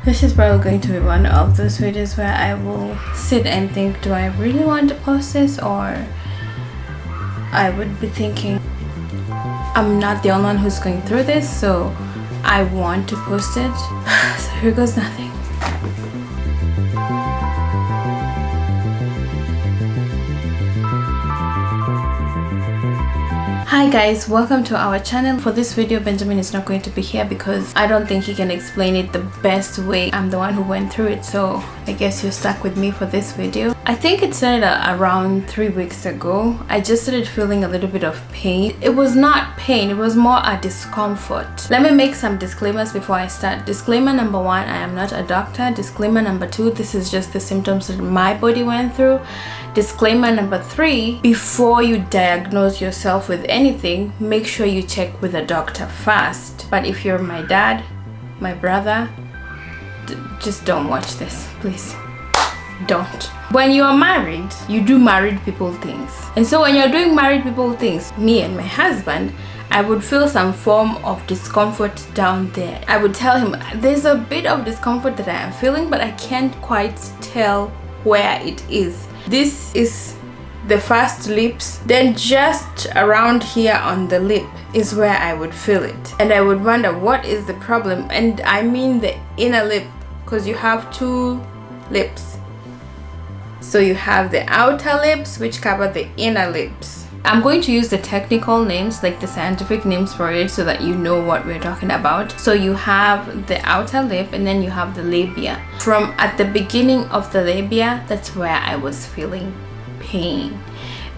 This is probably going to be one of those videos where I will sit and think, do I really want to post this? Or I would be thinking, I'm not the only one who's going through this, so I want to post it. So here goes nothing. Hi guys, welcome to our channel. For this video, Benjamin is not going to be here because I don't think he can explain it the best way. I'm the one who went through it, so I guess you're stuck with me for this video. I think it started around 3 weeks ago. I just started feeling a little bit of pain. It was not pain, it was more a discomfort. Let me make some disclaimers before I start. Disclaimer number 1, I am not a doctor. Disclaimer number 2, this is just the symptoms that my body went through. Disclaimer number 3, before you diagnose yourself with anything, make sure you check with a doctor first. But if you're my dad, my brother, just don't watch this, please. Don't. When you are married, you do married people things. And so when you're doing married people things, me and my husband, I would feel some form of discomfort down there. I would tell him, there's a bit of discomfort that I am feeling, but I can't quite tell where it is. This is the first lips, then just around here on the lip is where I would feel it. And I would wonder, what is the problem? And I mean the inner lip, because you have 2 lips. So you have the outer lips, which cover the inner lips. I'm going to use the technical names, like the scientific names for it, so that you know what we're talking about. So you have the outer lip, and then you have the labia. From at the beginning of the labia, that's where I was feeling pain.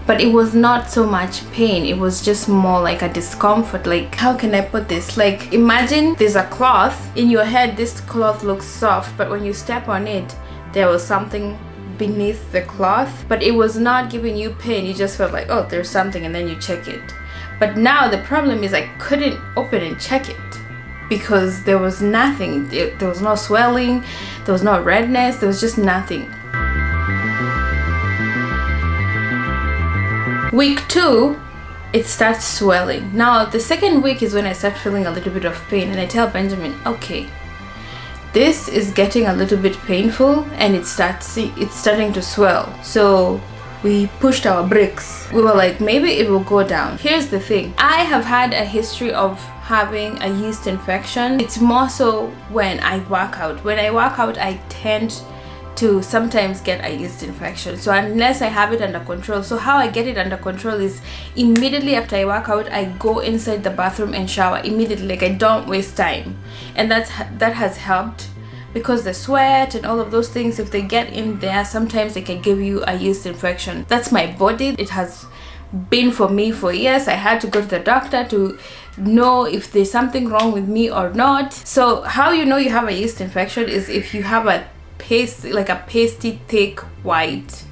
But it was not so much pain, it was just more like a discomfort. Like, how can I put this? Like, imagine there's a cloth. In your head, this cloth looks soft, but when you step on it, there was something beneath the cloth, but it was not giving you pain. You just felt like, oh, there's something, and then you check it. But now the problem is I couldn't open and check it because there was nothing. There was no swelling, there was no redness, there was just nothing. Week 2, it starts swelling. Now the second week is when I start feeling a little bit of pain, and I tell Benjamin, okay, this is getting a little bit painful and it's starting to swell. So we pushed our brakes. We were like, maybe it will go down. Here's the thing, I have had a history of having a yeast infection. It's more so when I work out. When I work out, I tend to sometimes get a yeast infection, so unless I have it under control. So how I get it under control is immediately after I work out, I go inside the bathroom and shower immediately. Like, I don't waste time, and that has helped, because the sweat and all of those things, if they get in there, sometimes they can give you a yeast infection. That's my body. It has been for me for years. I had to go to the doctor to know if there's something wrong with me or not. So how you know you have a yeast infection is if you have a paste, like a pasty thick white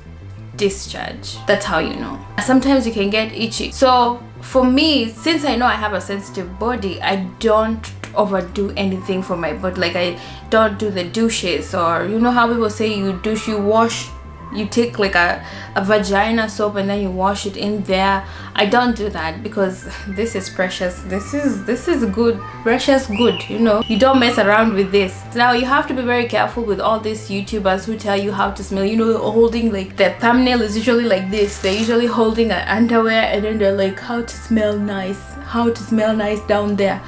discharge. That's how you know. Sometimes you can get itchy. So for me, since I know I have a sensitive body, I don't overdo anything for my body. Like, I don't do the douches, or you know how people say you douche, you wash, you take like a vagina soap and then you wash it in there. I don't do that because this is precious. This is good, precious good, you know. You don't mess around with this. Now you have to be very careful with all these YouTubers who tell you how to smell. You know, holding, like, their thumbnail is usually like this. They're usually holding an underwear, and then they're like, how to smell nice, how to smell nice down there.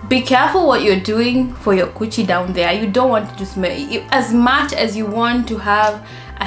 Be careful what you're doing for your coochie down there. You don't want to smell as much as you want to have a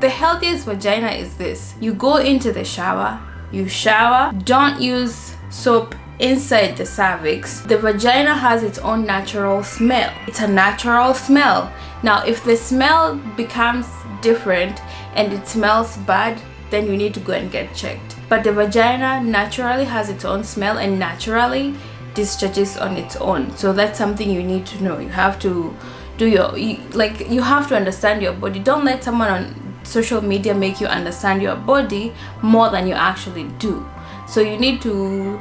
the healthiest vagina is this. You go into the shower, you shower, don't use soap inside the cervix. The vagina has its own natural smell. It's a natural smell. Now if the smell becomes different and it smells bad, then you need to go and get checked. But the vagina naturally has its own smell and naturally discharges on its own. So that's something you need to know. You have to do you have to understand your body. Don't let someone on social media make you understand your body more than you actually do. So you need to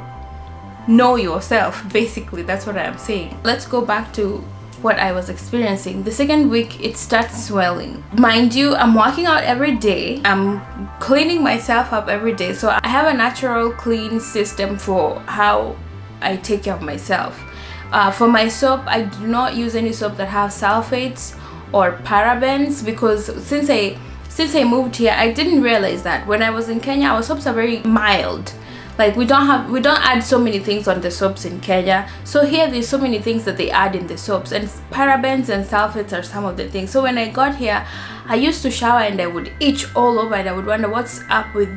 know yourself, basically. That's what I'm saying. Let's go back to what I was experiencing. The second week, it starts swelling. Mind you, I'm working out every day. I'm cleaning myself up every day. So I have a natural clean system for how I take care of myself. For my soap, I do not use any soap that have sulfates or parabens, because since I moved here, I didn't realize that when I was in Kenya, our soaps are very mild. Like we don't add so many things on the soaps in Kenya. So here there's so many things that they add in the soaps, and parabens and sulfates are some of the things. So when I got here, I used to shower and I would itch all over, and I would wonder what's up with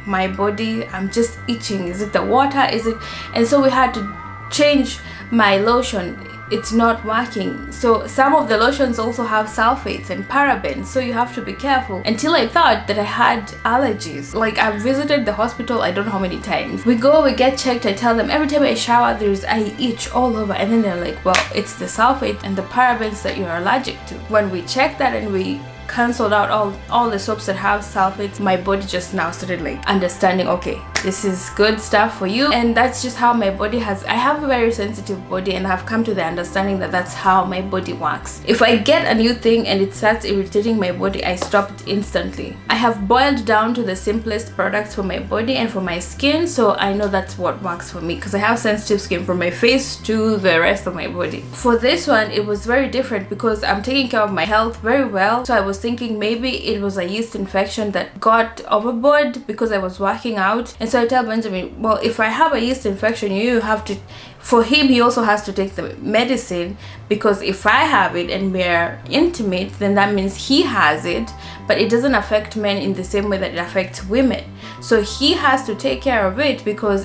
my body. I'm just itching. Is it the water? Is it? And so we had to change my lotion. It's not working. So some of the lotions also have sulfates and parabens, so you have to be careful. Until I thought that I had allergies. Like, I've visited the hospital I don't know how many times. We get checked. I tell them every time I shower I itch all over, and then they're like, well, it's the sulfate and the parabens that you're allergic to. When we checked that and we cancelled out all the soaps that have sulfates, my body just now started like understanding, okay, this is good stuff for you. And that's just how my body I have a very sensitive body, and I've come to the understanding that that's how my body works. If I get a new thing and it starts irritating my body, I stop it instantly. I have boiled down to the simplest products for my body and for my skin, so I know that's what works for me, because I have sensitive skin from my face to the rest of my body. For this one, it was very different because I'm taking care of my health very well. So I was thinking maybe it was a yeast infection that got overboard because I was working out. And so I tell Benjamin, well, if I have a yeast infection, you have to, for him, he also has to take the medicine, because if I have it and we're intimate, then that means he has it, but it doesn't affect men in the same way that it affects women. So he has to take care of it, because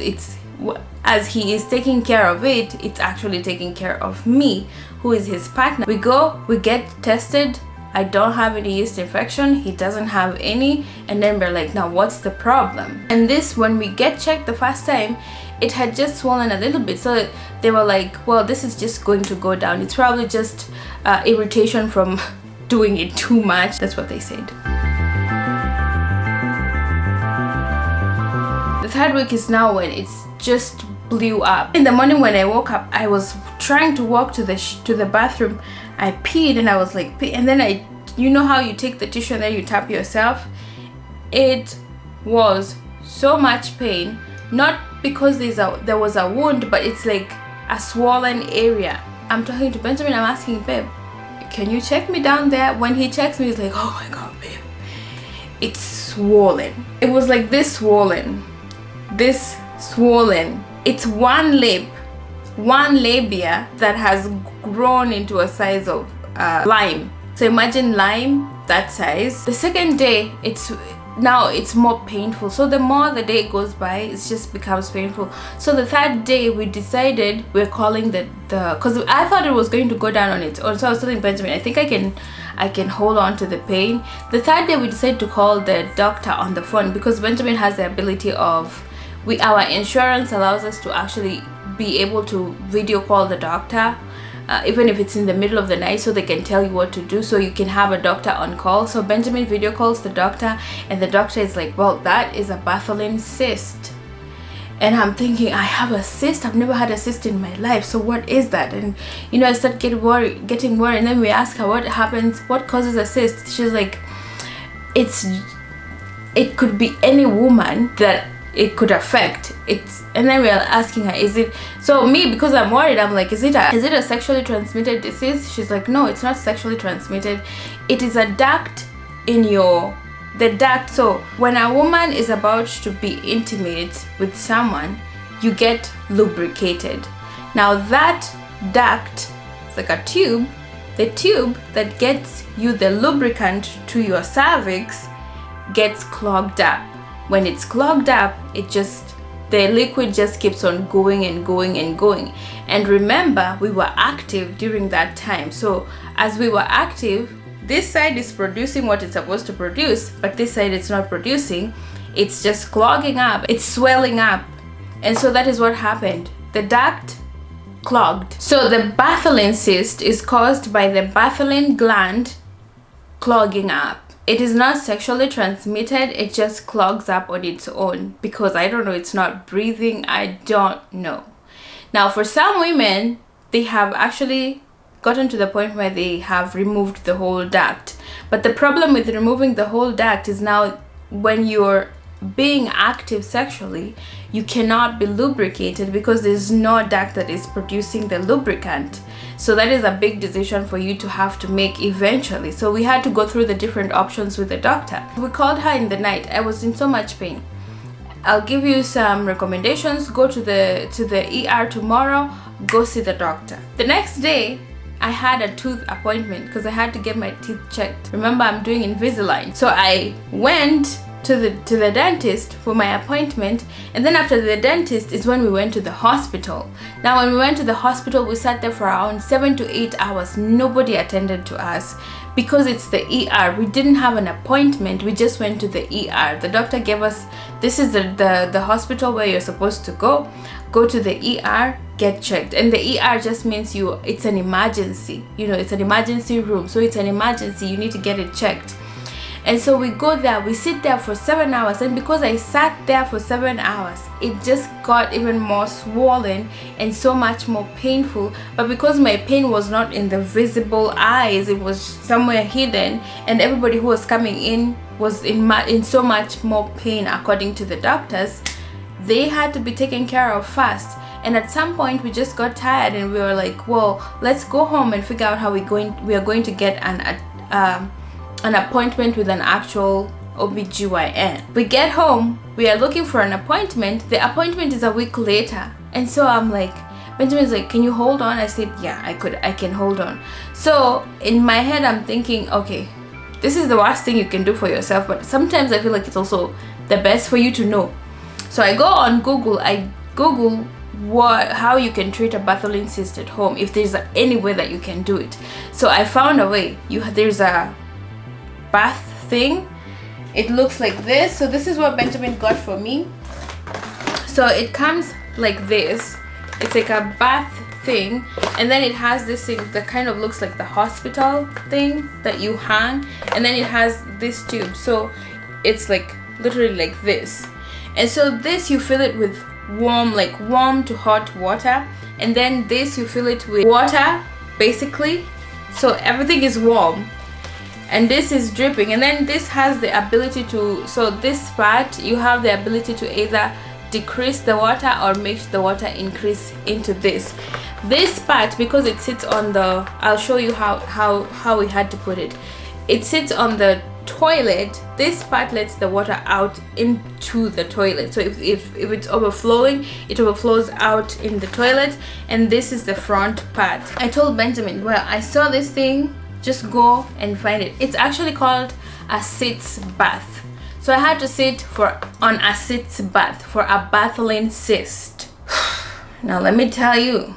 as he is taking care of it, it's actually taking care of me, who is his partner. We get tested. I don't have any yeast infection, he doesn't have any, and then we're like, now what's the problem? And this, when we get checked the first time, it had just swollen a little bit, so they were like, well, this is just going to go down, it's probably just irritation from doing it too much. That's what they said. The third week is now when it's just blew up. In the morning when I woke up, I was trying to walk to the bathroom. I peed and I was like, and then you know how you take the tissue and then you tap yourself? It was so much pain, not because there was a wound, but it's like a swollen area. I'm talking to Benjamin, I'm asking, babe, can you check me down there? When he checks me, he's like, oh my god, babe, it's swollen. It was like this swollen. It's one labia that has grown into a size of lime. So imagine lime that size. The second day, it's more painful. So the more the day goes by, it just becomes painful. So the third day, we decided we're calling because I thought it was going to go down on its own. So I was telling Benjamin, I think I can hold on to the pain. The third day, we decided to call the doctor on the phone, because Benjamin has the ability of, our insurance allows us to actually be able to video call the doctor, even if it's in the middle of the night, so they can tell you what to do, so you can have a doctor on call. So Benjamin video calls the doctor, and the doctor is like, well, that is a Bartholin cyst. And I'm thinking, I have a cyst? I've never had a cyst in my life, so what is that? And I start getting worried, and then we ask her what happens, what causes a cyst. She's like, it could be any woman that it could affect. And then we are asking her, is it, so me, because I'm worried, I'm like, is it a sexually transmitted disease? She's like, no, it's not sexually transmitted. It is a duct in the duct. So when a woman is about to be intimate with someone, you get lubricated. Now that duct, it's like a tube, the tube that gets you the lubricant to your cervix gets clogged up. When it's clogged up, the liquid just keeps on going and going and going. And remember, we were active during that time. So as we were active, this side is producing what it's supposed to produce, but this side it's not producing. It's just clogging up, it's swelling up. And so that is what happened. The duct clogged. So the Bartholin cyst is caused by the Bartholin gland clogging up. It is not sexually transmitted, it just clogs up on its own, because I don't know, it's not breathing, I don't know. Now for some women, they have actually gotten to the point where they have removed the whole duct. But the problem with removing the whole duct is now when you're being active sexually, you cannot be lubricated because there's no duct that is producing the lubricant. So that is a big decision for you to have to make eventually. So we had to go through the different options with the doctor. We called her in the night. I was in so much pain. I'll give you some recommendations. Go to the ER tomorrow. Go see the doctor. The next day, I had a tooth appointment because I had to get my teeth checked. Remember, I'm doing Invisalign. So I went to the dentist for my appointment, and then after the dentist is when we went to the hospital. Now when we went to the hospital, we sat there for around 7 to 8 hours. Nobody attended to us because it's the ER. We didn't have an appointment, we just went to the ER. The doctor gave us, this is the hospital where you're supposed to go to the ER, get checked. And the ER just means it's an emergency, it's an emergency room, so it's an emergency, you need to get it checked. And so we go there, we sit there for 7 hours, and because I sat there for 7 hours, it just got even more swollen and so much more painful. But because my pain was not in the visible eyes, it was somewhere hidden, and everybody who was coming in was in so much more pain according to the doctors, they had to be taken care of fast. And at some point we just got tired and we were like, well, let's go home and figure out how we are going to get an appointment with an actual OBGYN. We get home, we are looking for an appointment. The appointment is a week later. And so I'm like, Benjamin's like, can you hold on? I said, yeah, I can hold on. So in my head, I'm thinking, okay, this is the worst thing you can do for yourself, but sometimes I feel like it's also the best for you to know. So I go on Google, I Google how you can treat a Bartholin cyst at home, if there's any way that you can do it. So I found a way. There's a bath thing. It looks like this. So this is what Benjamin got for me. So it comes like this. It's like a bath thing, and then it has this thing that kind of looks like the hospital thing that you hang, and then it has this tube. So it's like literally like this. And so this, you fill it with warm to hot water, and then this, you fill it with water basically, so everything is warm, and this is dripping. And then this has the ability to, so this part, you have the ability to either decrease the water or make the water increase into this part, because it sits on the, I'll show you how we had to put it. It sits on the toilet. This part lets the water out into the toilet. So if it's overflowing, it overflows out in the toilet, and this is the front part. I told Benjamin, well, I saw this thing, just go and find it. It's actually called a Sitz bath. So I had to sit on a Sitz bath for a Bartholin cyst. Now let me tell you,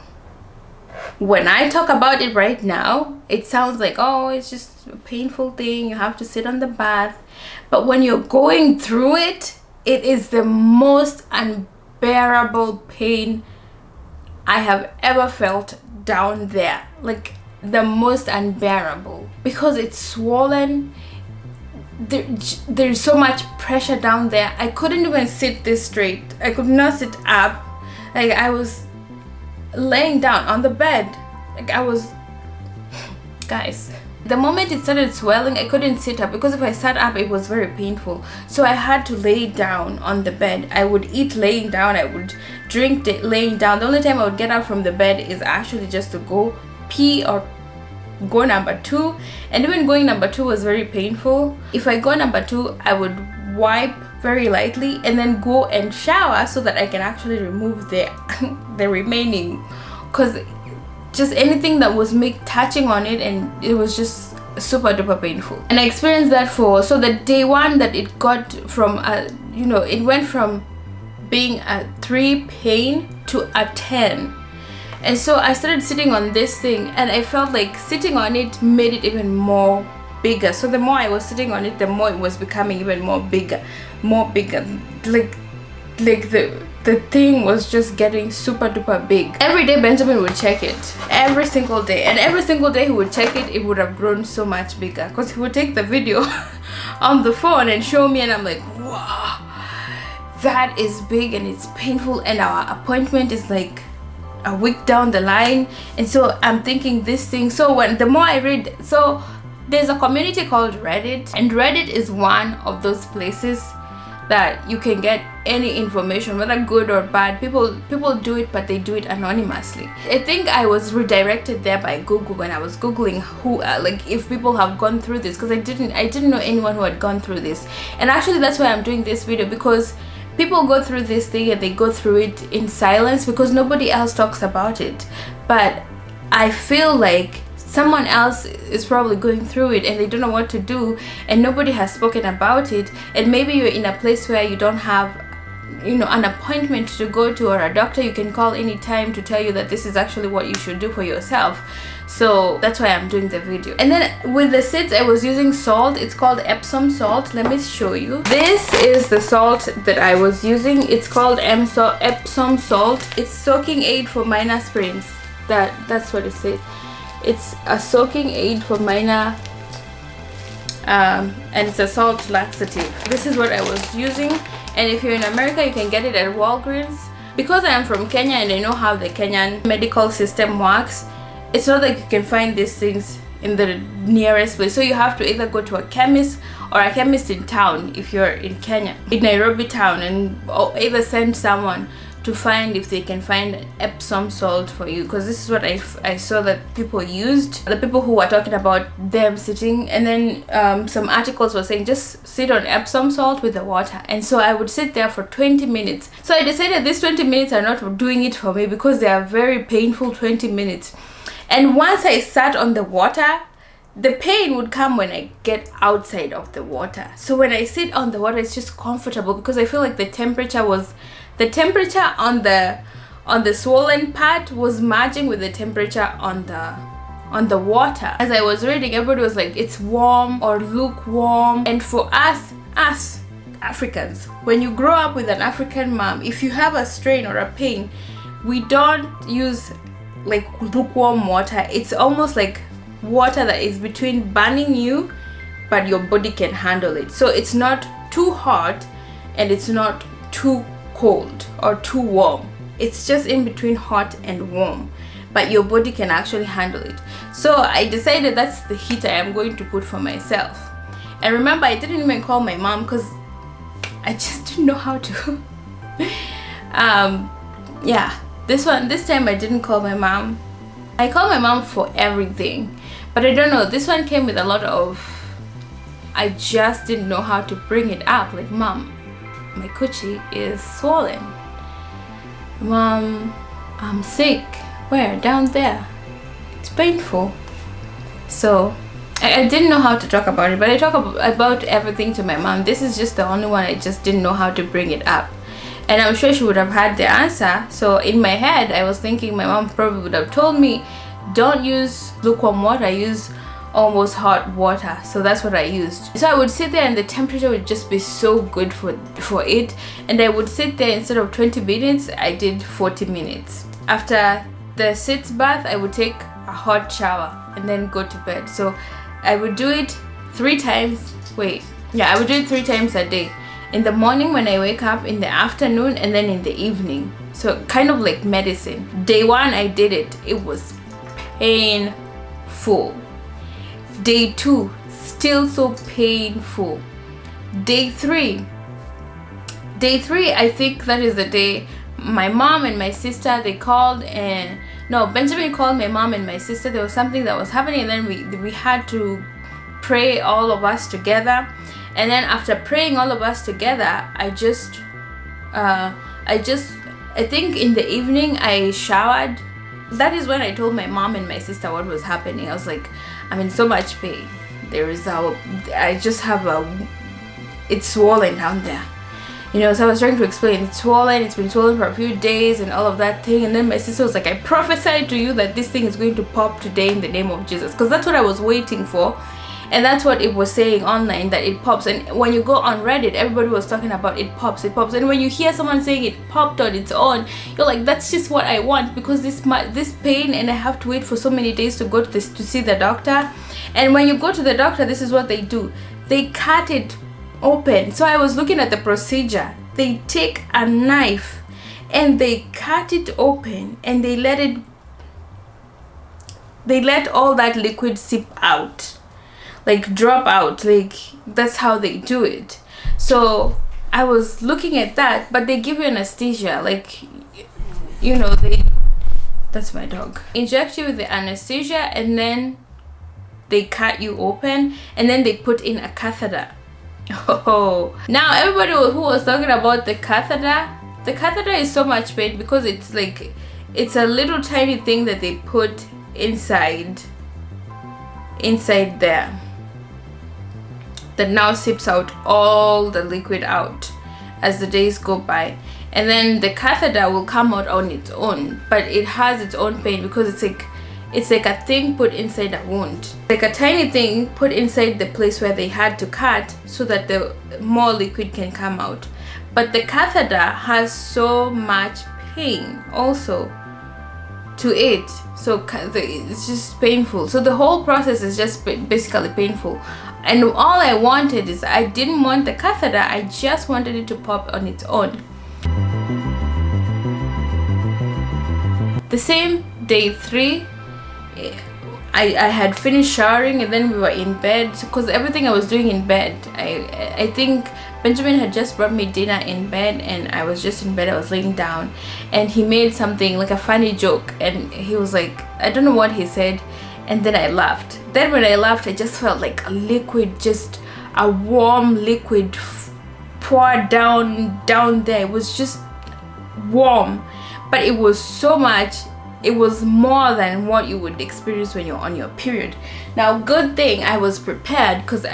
when I talk about it right now, it sounds like, oh, it's just a painful thing, you have to sit on the bath. But when you're going through it, it is the most unbearable pain I have ever felt down there. Like the most unbearable, because it's swollen. There's so much pressure down there. I couldn't even sit this straight. I could not sit up. Like I was laying down on the bed. Like I was, guys, the moment it started swelling, I couldn't sit up, because if I sat up it was very painful. So I had to lay down on the bed. I would eat laying down, I would drink laying down. The only time I would get up from the bed is actually just to go pee or go number 2, and even going number 2 was very painful. If I go number 2, I would wipe very lightly and then go and shower so that I can actually remove the remaining, because just anything that was touching on it, and it was just super duper painful. And I experienced that so the day 1 that it got from it went from being a 3 pain to a 10. And so I started sitting on this thing, and I felt like sitting on it made it even more bigger. So the more I was sitting on it, the more it was becoming even more bigger. Like the thing was just getting super duper big. Every day Benjamin would check it, every single day, and every single day he would check it, it would have grown so much bigger, because he would take the video on the phone and show me, and I'm like, wow, that is big and it's painful, and our appointment is like a week down the line. And so I'm thinking this thing, so the more I read, so there's a community called Reddit, and Reddit is one of those places that you can get any information, whether good or bad. People do it, but they do it anonymously. I think I was redirected there by Google when I was googling who like if people have gone through this, because I didn't know anyone who had gone through this. And actually that's why I'm doing this video, because people go through this thing and they go through it in silence because nobody else talks about it. But I feel like someone else is probably going through it and they don't know what to do, and nobody has spoken about it. And maybe you're in a place where you don't have, you know, an appointment to go to, or a doctor you can call anytime to tell you that this is actually what you should do for yourself. So that's why I'm doing the video. And then with the Sitz, I was using salt. It's called Epsom salt. Let me show you. This is the salt that I was using. It's called Epsom salt. It's soaking aid for minor sprains. That's what it says. It's a soaking aid for minor and it's a salt laxative. This is what I was using, and if you're in America you can get it at Walgreens. Because I am from Kenya and I know how the Kenyan medical system works, it's not like you can find these things in the nearest place. So you have to either go to a chemist or a chemist in town if you're in Kenya, in Nairobi town, and either send someone to find if they can find Epsom salt for you, because this is what I saw that people used. The people who were talking about them sitting, and then some articles were saying just sit on Epsom salt with the water. And so I would sit there for 20 minutes. So I decided these 20 minutes are not doing it for me, because they are very painful 20 minutes. And once I sat on the water, the pain would come when I get outside of the water. So when I sit on the water, it's just comfortable, because I feel like the temperature on the swollen part was matching with the temperature on the water. As I was reading, everybody was like, it's warm or lukewarm. And for us Africans, when you grow up with an African mom, if you have a strain or a pain, we don't use like lukewarm water. It's almost like water that is between burning you, but your body can handle it. So it's not too hot and it's not too cold or too warm. It's just in between hot and warm, but your body can actually handle it. So I decided that's the heat I am going to put for myself. And remember, I didn't even call my mom because I just didn't know how to. Yeah, this time I didn't call my mom. I called my mom for everything, but I don't know, this one came with a lot of, I just didn't know how to bring it up. Like, Mom, my coochie is swollen. Mom, I'm sick. Where? Down there. It's painful. So I didn't know how to talk about it, but I talk about everything to my mom. This is just the only one I just didn't know how to bring it up. And I'm sure she would have had the answer. So in my head, I was thinking my mom probably would have told me, don't use lukewarm water, use almost hot water. So that's what I used. So I would sit there and the temperature would just be so good for it. And I would sit there, instead of 20 minutes, I did 40 minutes. After the Sitz bath, I would take a hot shower and then go to bed. So I would do it 3 times. I would do it 3 times a day. In the morning when I wake up, in the afternoon, and then in the evening. So kind of like medicine. Day 1 I did it. It was painful. Day 2, still so painful. Day 3, I think that is the day my mom and my sister, they called, and no, Benjamin called my mom and my sister. There was something that was happening, and then we had to pray, all of us together. And then after praying all of us together, I think in the evening I showered. That is when I told my mom and my sister what was happening. I was like, I'm in so much pain. It's swollen down there. You know, so I was trying to explain, it's been swollen for a few days and all of that thing. And then my sister was like, I prophesied to you that this thing is going to pop today in the name of Jesus. Because that's what I was waiting for. And that's what it was saying online, that it pops. And when you go on Reddit, everybody was talking about it pops. And when you hear someone saying it popped on its own, you're like, that's just what I want, because this pain, and I have to wait for so many days to go to see the doctor. And when you go to the doctor, this is what they do. They cut it open. So I was looking at the procedure. They take a knife and they cut it open, and they let all that liquid seep out. Like drop out, like that's how they do it. So I was looking at that, but they give you anesthesia, like, that's my dog. Inject you with the anesthesia, and then they cut you open, and then they put in a catheter. Oh, now everybody who was talking about the catheter is so much pain, because it's a little tiny thing that they put inside there that now sips out all the liquid out as the days go by, and then the catheter will come out on its own, but it has its own pain because it's like a thing put inside a wound, like a tiny thing put inside the place where they had to cut so that the more liquid can come out. But the catheter has so much pain also to it, so it's just painful. So the whole process is just basically painful, and all I wanted is, I didn't want the catheter, I just wanted it to pop on its own. The same day 3, I had finished showering, and then we were in bed, because everything I was doing in bed. I think Benjamin had just brought me dinner in bed, and I was just in bed, I was laying down, and he made something like a funny joke, and he was like, I don't know what he said, and then I laughed. Then when I laughed, I just felt like a liquid, just a warm liquid poured down there. It was just warm, but it was so much. It was more than what you would experience when you're on your period. Now, good thing I was prepared, because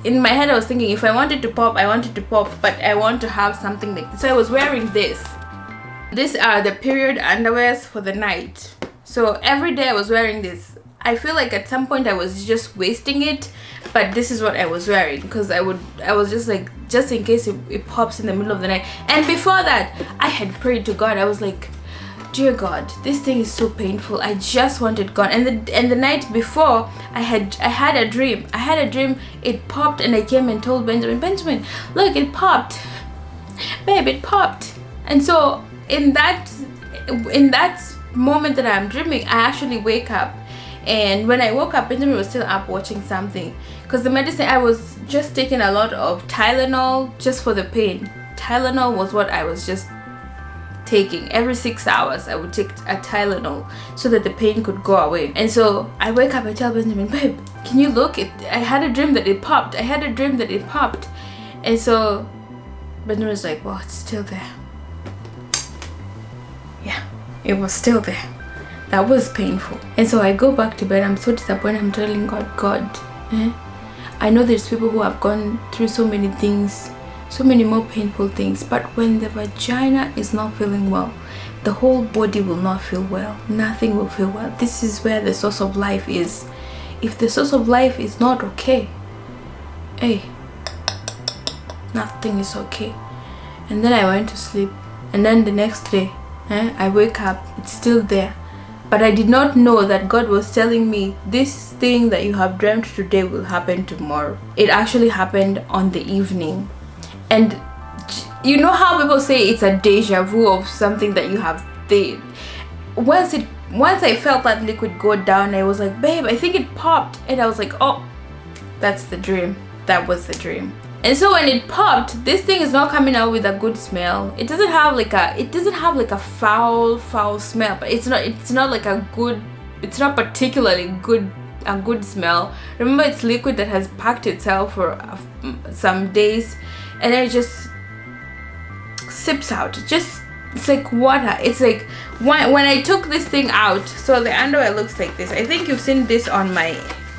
in my head I was thinking, if I wanted to pop, I wanted to pop, but I want to have something like this. So I was wearing this. These are the period underwears for the night. So every day I was wearing this. I feel like at some point I was just wasting it, but this is what I was wearing, because I was just like, just in case it pops in the middle of the night. And before that, I had prayed to God. I was like, dear God, this thing is so painful, I just want it gone. And the night before, I had a dream. It popped, and I came and told Benjamin, look, it popped, babe, it popped. And so in that moment that I'm dreaming, I actually wake up, and when I woke up, Benjamin was still up watching something, because the medicine, I was just taking a lot of Tylenol just for the pain. Tylenol was what I was just taking. Every 6 hours I would take a Tylenol so that the pain could go away. And so I wake up, I tell Benjamin, babe, can you look? I had a dream that it popped. And so Benjamin was like, well, it's still there. Yeah, it was still there. That was painful. And so I go back to bed. I'm so disappointed. I'm telling God, I know there's people who have gone through so many things, so many more painful things, but when the vagina is not feeling well, the whole body will not feel well. Nothing will feel well. This is where the source of life is. If the source of life is not okay, hey, nothing is okay. And then I went to sleep, and then the next day, I wake up, it's still there. But I did not know that God was telling me, this thing that you have dreamt today will happen tomorrow. It actually happened on the evening. And you know how people say it's a deja vu of something that you have did. Once I felt that liquid go down, I was like, babe, I think it popped. And I was like, oh, that's the dream. That was the dream. And so when it popped, this thing is not coming out with a good smell. It doesn't have like a foul smell, but it's not particularly a good smell. Remember, it's liquid that has packed itself for some days, and then it just sips out. It's like water. It's like when I took this thing out, so the underwear looks like this. I think you've seen this on my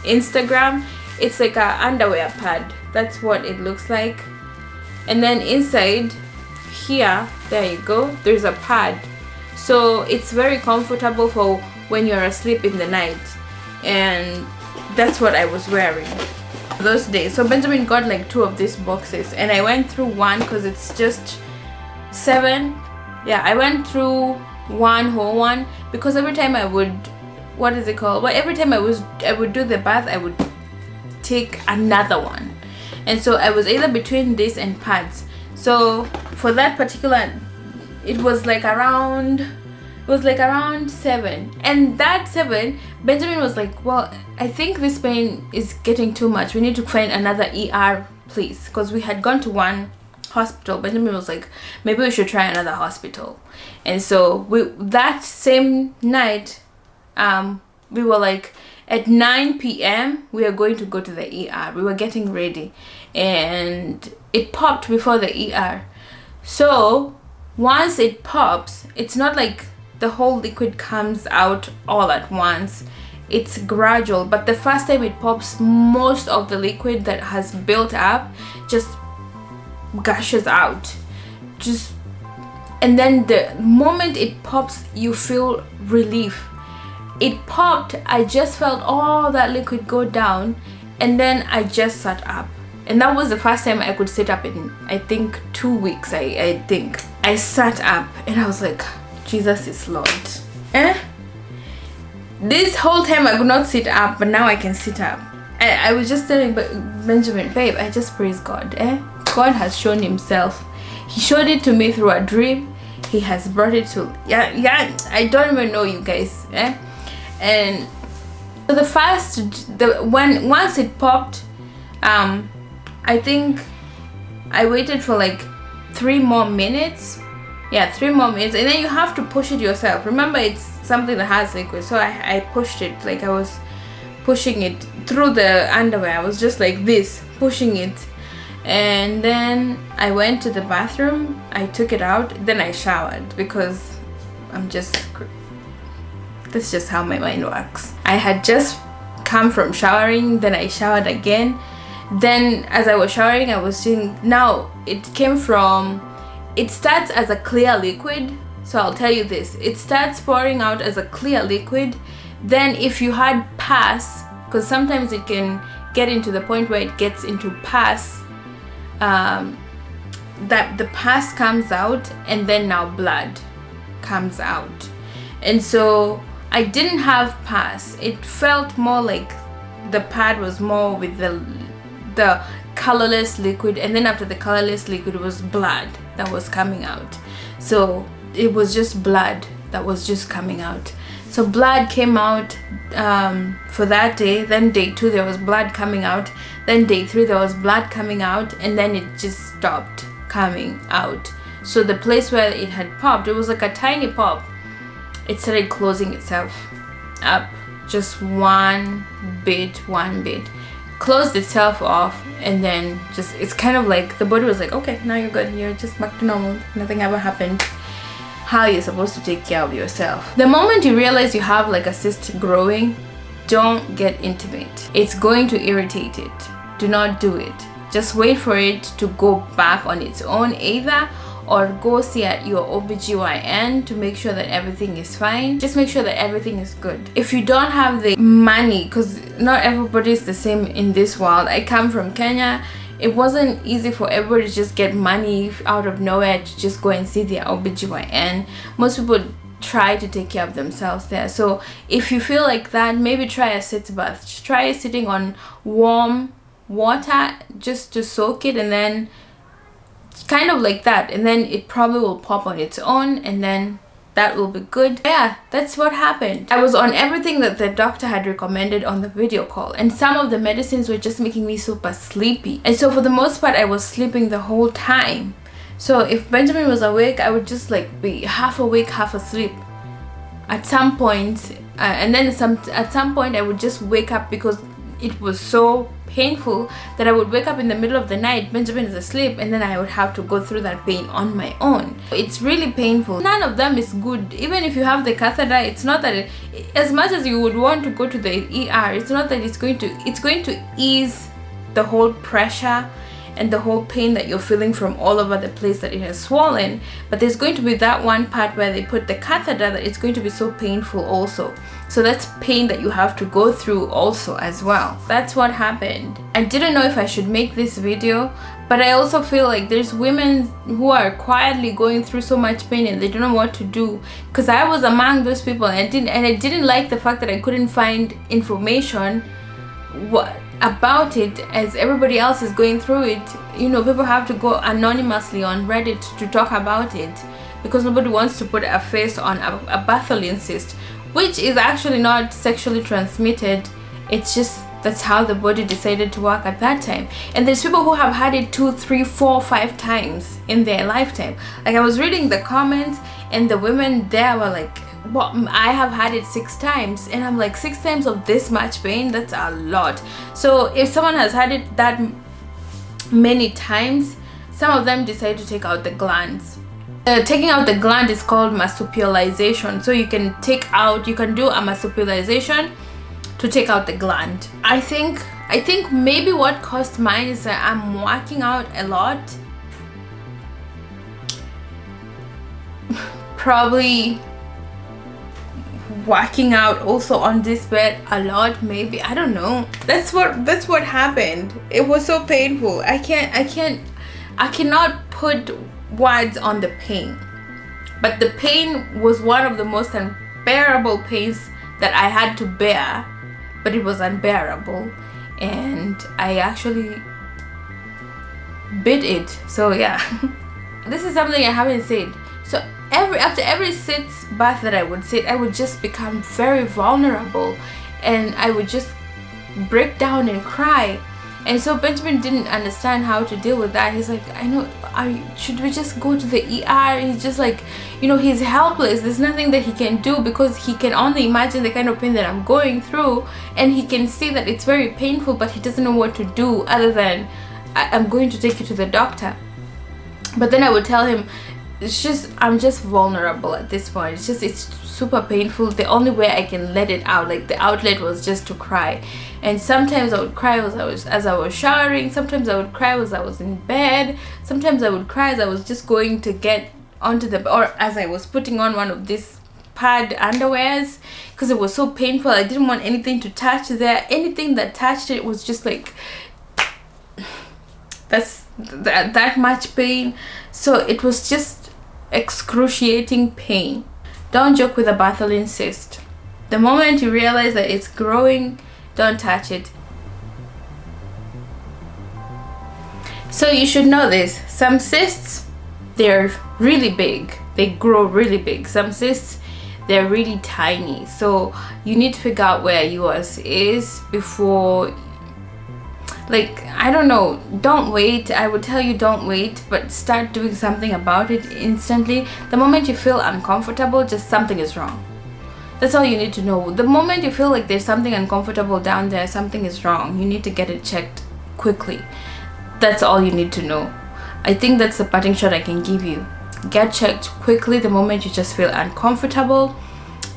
Instagram. It's like a underwear pad. That's what it looks like. And then inside here, there you go, there's a pad. So it's very comfortable for when you're asleep in the night. And that's what I was wearing those days. So Benjamin got like 2 of these boxes, and I went through one because it's just 7. Yeah, I went through one whole one, because every time I would, every time I would do the bath, I would take another one. And so I was either between this and pads. So for that particular, it was like around 7. And that 7, Benjamin was like, well, I think this pain is getting too much. We need to find another ER place, because we had gone to one hospital, Benjamin was like, maybe we should try another hospital. And so that same night, we were like, at 9 p.m. we are going to go to the ER. We were getting ready, and it popped before the ER. So once it pops, it's not like the whole liquid comes out all at once. It's gradual, but the first time it pops, most of the liquid that has built up just gushes out. And then the moment it pops, you feel relief. It popped, I just felt all that liquid go down, and then I just sat up. And that was the first time I could sit up in, I think, 2 weeks. I think I sat up and I was like, Jesus is Lord. This whole time I could not sit up, but now I can sit up. I was just telling Benjamin, babe, I just praise God. God has shown himself. He showed it to me through a dream. He has brought it to, I don't even know, you guys. And so once it popped, I think I waited for like 3 more minutes. 3 more minutes, and then you have to push it yourself. Remember, it's something that has liquid, so I pushed it, like I was pushing it through the underwear. I was just like this, pushing it. And then I went to the bathroom, I took it out, then I showered, because that's just how my mind works. I had just come from showering, then I showered again. Then as I was showering, I was seeing, now it starts as a clear liquid. So I'll tell you this, it starts pouring out as a clear liquid. Then if you had pus, because sometimes it can get into the point where it gets into pus, that the pus comes out, and then now blood comes out. And so I didn't have pus. It felt more like the pad was more with the colorless liquid, and then after the colorless liquid was blood that was coming out. So it was just blood that was just coming out. So blood came out for that day. Then day 2 there was blood coming out. Then day 3 there was blood coming out, and then it just stopped coming out. So the place where it had popped, it was like a tiny pop, it started closing itself up, just one bit, closed itself off. And then just, it's kind of like the body was like, okay, now you're good, you're just back to normal, nothing ever happened. How you're supposed to take care of yourself. The moment you realize you have like a cyst growing, don't get intimate. It's going to irritate it. Do not do it. Just wait for it to go back on its own either, or go see at your OBGYN to make sure that everything is fine. Just make sure that everything is good. If you don't have the money, because not everybody is the same in this world. I come from Kenya. It wasn't easy for everybody to just get money out of nowhere to just go and see their OBGYN. Most people try to take care of themselves there. So if you feel like that, maybe try a Sitz bath. Try sitting on warm water just to soak it, and then kind of like that, and then it probably will pop on its own, and then that will be good. Yeah, that's what happened. I was on everything that the doctor had recommended on the video call, and some of the medicines were just making me super sleepy. And so for the most part, I was sleeping the whole time. So if Benjamin was awake, I would just like be half awake, half asleep at some point, and then at some point I would just wake up because it was so painful that I would wake up in the middle of the night, Benjamin is asleep, and then I would have to go through that pain on my own. It's really painful. None of them is good. Even if you have the catheter, it's not that as much as you would want to go to the ER, it's not that it's going to ease the whole pressure and the whole pain that you're feeling from all over the place that it has swollen. But there's going to be that one part where they put the catheter that it's going to be so painful also. So that's pain that you have to go through also as well. That's what happened. I didn't know if I should make this video, but I also feel like there's women who are quietly going through so much pain and they don't know what to do, because I was among those people, and I didn't like the fact that I couldn't find information about it as everybody else is going through it. You know, people have to go anonymously on Reddit to talk about it because nobody wants to put a face on a Bartholin cyst, which is actually not sexually transmitted. It's just That's how the body decided to work at that time. And there's people who have had it 2, 3, 4, 5 times in their lifetime. Like, I was reading the comments and the women there were like, well, I have had it 6 times. And I'm like, 6 times of this much pain? That's a lot. So if someone has had it that many times, some of them decide to take out the glands. Taking out the gland is called marsupialization. So you can do a marsupialization to take out the gland. I think maybe what caused mine is that I'm working out a lot. Probably working out also on this bed a lot, maybe. I don't know. That's what happened. It was so painful. I cannot put words on the pain. But the pain was one of the most unbearable pains that I had to bear. But it was unbearable, and I actually bit it. So yeah. This is something I haven't said. So after every Sitz bath that I would sit, I would just become very vulnerable, and I would just break down and cry. And so Benjamin didn't understand how to deal with that. He's like, I know, should we just go to the ER? He's just like, he's helpless. There's nothing that he can do, because he can only imagine the kind of pain that I'm going through, and he can see that it's very painful, but he doesn't know what to do other than, I'm going to take you to the doctor. But then I would tell him, I'm just vulnerable at this point. It's super painful. The only way I can let it out, like the outlet, was just to cry. And sometimes I would cry as I was showering. Sometimes I would cry as I was in bed. Sometimes I would cry as I was just going to get onto or as I was putting on one of these pad underwears, because it was so painful. I didn't want anything to touch there. Anything that touched it was just like, that's that much pain. So it was just excruciating pain. Don't joke with a Bartholin cyst. The moment you realize that it's growing, don't touch it. So you should know this. Some cysts, they're really big. They grow really big. Some cysts, they're really tiny. So you need to figure out where yours is before, like, I don't know, don't wait. I would tell you don't wait, but start doing something about it instantly. The moment you feel uncomfortable, just something is wrong. That's all you need to know. The moment you feel like there's something uncomfortable down there, something is wrong. You need to get it checked quickly. That's all you need to know. I think that's the parting shot I can give you. Get checked quickly the moment you just feel uncomfortable.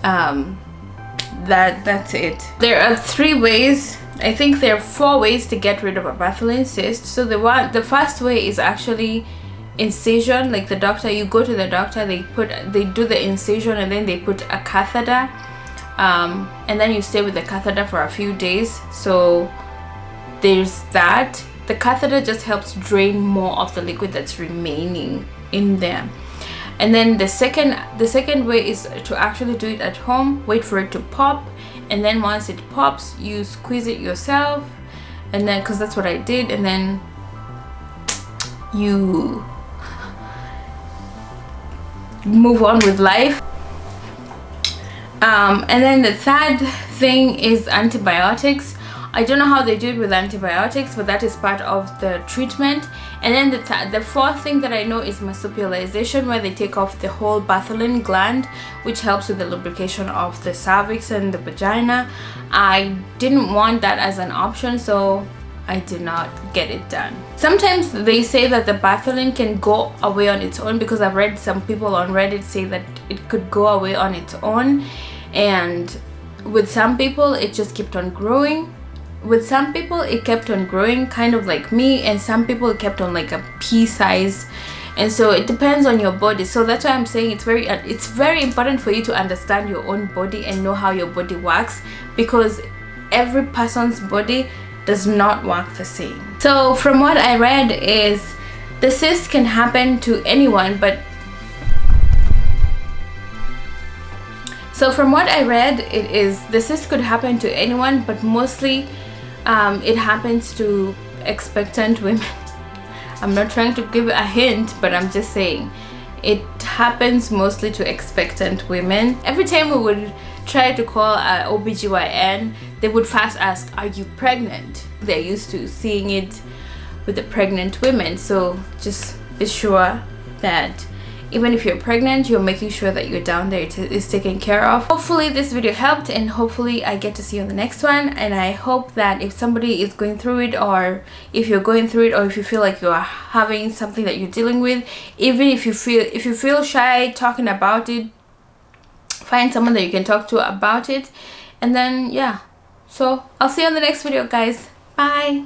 That's it. There are 3 ways. I think there are 4 ways to get rid of a Bartholin cyst. So the first way is actually incision. Like, you go to the doctor, they do the incision, and then they put a catheter, and then you stay with the catheter for a few days. So there's that. The catheter just helps drain more of the liquid that's remaining in there. And then the second way is to actually do it at home. Wait for it to pop, and then once it pops, you squeeze it yourself, and then, because that's what I did, and then you move on with life. And then the third thing is antibiotics. I don't know how they do it with antibiotics, but that is part of the treatment. And then the fourth thing that I know is marsupialization, where they take off the whole Bartholin gland, which helps with the lubrication of the cervix and the vagina. I didn't want that as an option, so I did not get it done. Sometimes they say that the Bartholin can go away on its own, because I've read some people on Reddit say that it could go away on its own, and with some people it just kept on growing. With some people it kept on growing, kind of like me, and some people it kept on like a pea size, and so it depends on your body. So that's why I'm saying it's very important for you to understand your own body and know how your body works, because every person's body does not work the same. So from what I read is the cyst can happen to anyone, but the cyst could happen to anyone, but mostly it happens to expectant women. I'm not trying to give a hint, but I'm just saying it happens mostly to expectant women. Every time we would try to call a OBGYN, they would first ask, are you pregnant? They're used to seeing it with the pregnant women. So just be sure that even if you're pregnant, you're making sure that you're down there is taken care of. Hopefully this video helped, and hopefully I get to see you on the next one. And I hope that if somebody is going through it, or if you're going through it, or if you feel like you're having something that you're dealing with, even if you feel shy talking about it, find someone that you can talk to about it. And then yeah, so I'll see you on the next video, guys. Bye.